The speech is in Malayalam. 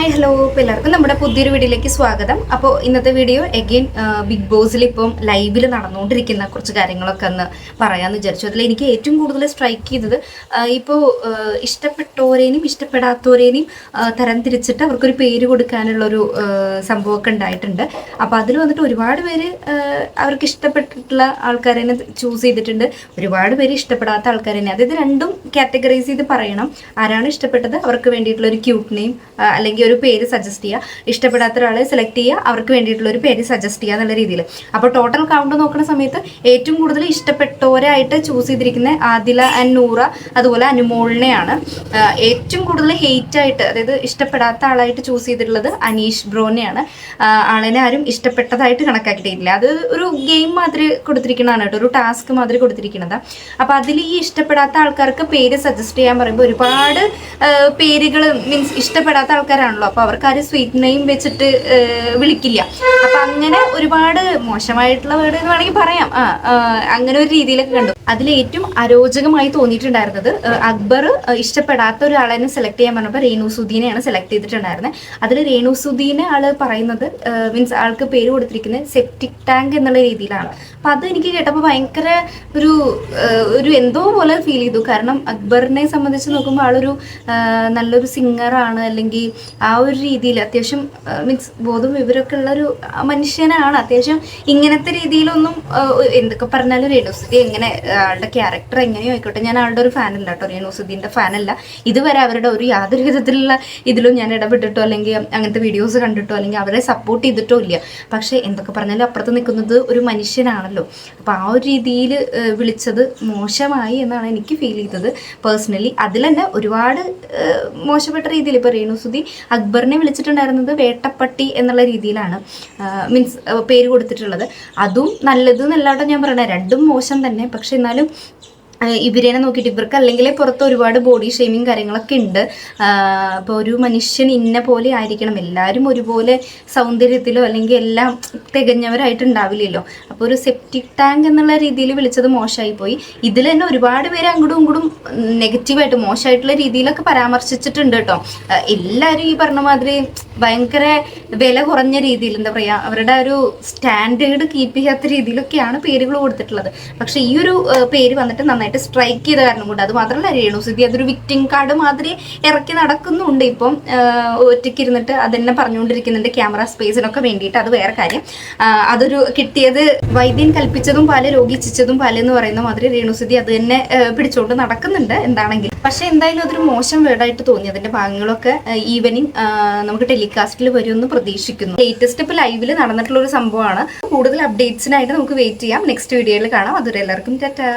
ഹായ് ഹലോ എല്ലാവർക്കും നമ്മുടെ പുതിയൊരു വീഡിയോയിലേക്ക് സ്വാഗതം. അപ്പോൾ ഇന്നത്തെ വീഡിയോ എഗെയിൻ ബിഗ് ബോസിൽ ഇപ്പം ലൈവിൽ നടന്നുകൊണ്ടിരിക്കുന്ന കുറച്ച് കാര്യങ്ങളൊക്കെ ഒന്ന് പറയാമെന്ന് വിചാരിച്ചു. അതിൽ എനിക്ക് ഏറ്റവും കൂടുതൽ സ്ട്രൈക്ക് ചെയ്തത് ഇപ്പോൾ ഇഷ്ടപ്പെട്ടവരേനും ഇഷ്ടപ്പെടാത്തവരേനും തരംതിരിച്ചിട്ട് അവർക്കൊരു പേര് കൊടുക്കാനുള്ളൊരു സംഭവമൊക്കെ ഉണ്ടായിട്ടുണ്ട്. അപ്പോൾ അതിൽ വന്നിട്ട് ഒരുപാട് പേര് അവർക്ക് ഇഷ്ടപ്പെട്ടിട്ടുള്ള ആൾക്കാരെ ചൂസ് ചെയ്തിട്ടുണ്ട്, ഒരുപാട് പേര് ഇഷ്ടപ്പെടാത്ത ആൾക്കാരെ. അതായത് രണ്ടും കാറ്റഗറൈസ് ചെയ്ത് പറയണം. ആരാണ് ഇഷ്ടപ്പെട്ടത് അവർക്ക് വേണ്ടിയിട്ടുള്ള ഒരു ക്യൂട്ട് നെയിം അല്ലെങ്കിൽ ഒരു പേര് സജസ്റ്റ് ചെയ്യുക, ഇഷ്ടപ്പെടാത്ത ഒരാളെ സെലക്ട് ചെയ്യുക, അവർക്ക് വേണ്ടിയിട്ടുള്ള ഒരു പേര് സജസ്റ്റ് ചെയ്യുക എന്നുള്ള രീതിയിൽ. അപ്പോൾ ടോട്ടൽ കൗണ്ട് നോക്കുന്ന സമയത്ത് ഏറ്റവും കൂടുതൽ ഇഷ്ടപ്പെട്ടവരായിട്ട് ചൂസ് ചെയ്തിരിക്കുന്ന ആദില ആൻഡ് നൂറ അതുപോലെ അനുമോളിനെയാണ്. ഏറ്റവും കൂടുതൽ ഹെയ്റ്റ് ആയിട്ട്, അതായത് ഇഷ്ടപ്പെടാത്ത ആളായിട്ട് ചൂസ് ചെയ്തിട്ടുള്ളത് അനീഷ് ബ്രോനെയാണ്. ആളിനെ ആരും ഇഷ്ടപ്പെട്ടതായിട്ട് കണക്കാക്കിയിട്ടില്ല. അത് ഒരു ഗെയിം മാതിരി കൊടുത്തിരിക്കുന്നതാണ് കേട്ടോ, ഒരു ടാസ്ക് മാതിരി കൊടുത്തിരിക്കുന്നത്. അപ്പോൾ അതിൽ ഈ ഇഷ്ടപ്പെടാത്ത ആൾക്കാർക്ക് പേര് സജസ്റ്റ് ചെയ്യാൻ പറയുമ്പോൾ ഒരുപാട് പേരുകൾ മീൻസ് ഇഷ്ടപ്പെടാത്ത ആൾക്കാരാണല്ലോ, അപ്പോൾ അവർക്ക് ആരും സ്വീറ്റ് നെയിം വെച്ചിട്ട് വിളിക്കില്ല. അപ്പം അങ്ങനെ ഒരുപാട് മോശമായിട്ടുള്ള വേർഡ് എന്ന് വേണമെങ്കിൽ പറയാം. അങ്ങനെ ഒരു രീതിയിലൊക്കെ കണ്ടു. അതിൽ ഏറ്റവും അരോചകമായി തോന്നിയിട്ടുണ്ടായിരുന്നത് അക്ബർ ഇഷ്ടപ്പെടാത്ത ഒരാളെ സെലക്ട് ചെയ്യാൻ പറഞ്ഞപ്പോൾ രേണു സുധീനെയാണ് സെലക്ട് ചെയ്തിട്ടുണ്ടായിരുന്നത്. അതിൽ രേണു സുധീനെ ആള് പറയുന്നത് മീൻസ് ആൾക്ക് പേര് കൊടുത്തിരിക്കുന്നത് സെപ്റ്റിക് ടാങ്ക് എന്നുള്ള രീതിയിലാണ്. അപ്പം അത് എനിക്ക് കേട്ടപ്പോൾ ഭയങ്കര ഒരു എന്തോ പോലെ ഫീൽ ചെയ്തു. കാരണം അക്ബറിനെ സംബന്ധിച്ച് നോക്കുമ്പോൾ ആളൊരു നല്ലൊരു സിംഗറാണ്, അല്ലെങ്കിൽ ആ ഒരു രീതിയിൽ അത്യാവശ്യം മീൻസ് ബോധം വിവരമൊക്കെ ഉള്ളൊരു മനുഷ്യനാണ്. അത്യാവശ്യം ഇങ്ങനത്തെ രീതിയിലൊന്നും എന്തൊക്കെ പറഞ്ഞാലും രേണുസുധി എങ്ങനെ ആളുടെ ക്യാരക്ടർ എങ്ങനെയോ ആയിക്കോട്ടെ, ഞാൻ ആളുടെ ഒരു ഫാനല്ല കേട്ടോ, രേണുസുധീൻ്റെ ഫാനല്ല. ഇതുവരെ അവരുടെ യാതൊരു വിധത്തിലുള്ള ഇതിലും ഞാൻ ഇടപെട്ടിട്ടോ അല്ലെങ്കിൽ അങ്ങനത്തെ വീഡിയോസ് കണ്ടിട്ടോ അല്ലെങ്കിൽ അവരെ സപ്പോർട്ട് ചെയ്തിട്ടോ ഇല്ല. പക്ഷേ എന്തൊക്കെ പറഞ്ഞാലും അപ്പുറത്ത് നിൽക്കുന്നത് ഒരു മനുഷ്യനാണല്ലോ. അപ്പോൾ ആ ഒരു രീതിയിൽ വിളിച്ചത് മോശമായി എന്നാണ് എനിക്ക് ഫീൽ ചെയ്തത് പേഴ്സണലി. അതിൽ തന്നെ ഒരുപാട് മോശപ്പെട്ട രീതിയിൽ ഇപ്പോൾ രേണുസുധി അക്ബറിനെ വിളിച്ചിട്ടുണ്ടായിരുന്നത് വേട്ടപ്പട്ടി എന്നുള്ള രീതിയിലാണ് മീൻസ് പേര് കൊടുത്തിട്ടുള്ളത്. അതും നല്ലത് എന്നല്ലാട്ടോ ഞാൻ പറയണേ, രണ്ടും മോശം തന്നെ. പക്ഷെ എന്നാലും ഇവരെന്നെ നോക്കിയിട്ട് ഇവർക്ക് അല്ലെങ്കിൽ പുറത്ത് ഒരുപാട് ബോഡി ഷെയ്മിങ് കാര്യങ്ങളൊക്കെ ഉണ്ട്. അപ്പോൾ ഒരു മനുഷ്യൻ ഇന്ന പോലെ ആയിരിക്കണം, എല്ലാവരും ഒരുപോലെ സൗന്ദര്യത്തിലോ അല്ലെങ്കിൽ എല്ലാം തികഞ്ഞവരായിട്ടുണ്ടാവില്ലല്ലോ. അപ്പോൾ ഒരു സെപ്റ്റിക് ടാങ്ക് എന്നുള്ള രീതിയിൽ വിളിച്ചത് മോശമായി പോയി. ഇതിൽ തന്നെ ഒരുപാട് പേര് അങ്ങോട്ടും ഇങ്ങോട്ടും നെഗറ്റീവായിട്ട് മോശമായിട്ടുള്ള രീതിയിലൊക്കെ പരാമർശിച്ചിട്ടുണ്ട് കേട്ടോ. എല്ലാവരും ഈ പറഞ്ഞ മാതിരി ഭയങ്കര വില കുറഞ്ഞ രീതിയിൽ, എന്താ പറയുക, അവരുടെ ഒരു സ്റ്റാൻഡേർഡ് കീപ്പ് ചെയ്യാത്ത രീതിയിലൊക്കെയാണ് പേരുകൾ കൊടുത്തിട്ടുള്ളത്. പക്ഷെ ഈ ഒരു പേര് വന്നിട്ട് നന്നായിട്ട് സ്ട്രൈക്ക് ചെയ്ത കാരണം കൊണ്ട്, അത് മാത്രമല്ല രേണുസുധി അതൊരു വിക്ടിം കാർഡ് മാതിരി ഇറക്കി നടക്കുന്നുണ്ട്. ഇപ്പം ഒറ്റയ്ക്ക് ഇരുന്നിട്ട് അതെന്നെ പറഞ്ഞുകൊണ്ടിരിക്കുന്നുണ്ട് ക്യാമറ സ്പേസിനൊക്കെ വേണ്ടിയിട്ട്. അത് വേറെ കാര്യം. അതൊരു കിട്ടിയത് വൈദ്യൻ കൽപ്പിച്ചതും പാല് രോഗിച്ചതും പാല് എന്ന് പറയുന്ന മാതിരി രേണുസുധി അത് തന്നെ പിടിച്ചോണ്ട് നടക്കുന്നുണ്ട് എന്താണെങ്കിൽ. പക്ഷെ എന്തായാലും അതൊരു മോശം വേർഡായിട്ട് തോന്നി. അതിന്റെ ഭാഗങ്ങളൊക്കെ ഈവനിങ് നമുക്ക് ടെലികാസ്റ്റിൽ വരുമെന്ന് പ്രതീക്ഷിക്കുന്നു. ലേറ്റസ്റ്റ് ഇപ്പോൾ ലൈവിൽ നടന്നിട്ടുള്ള ഒരു സംഭവമാണ്. കൂടുതൽ അപ്ഡേറ്റ്സിനായിട്ട് നമുക്ക് വെയിറ്റ് ചെയ്യാം. നെക്സ്റ്റ് വീഡിയോയിൽ കാണാം. അതുവരെ എല്ലാവർക്കും ടാറ്റാ.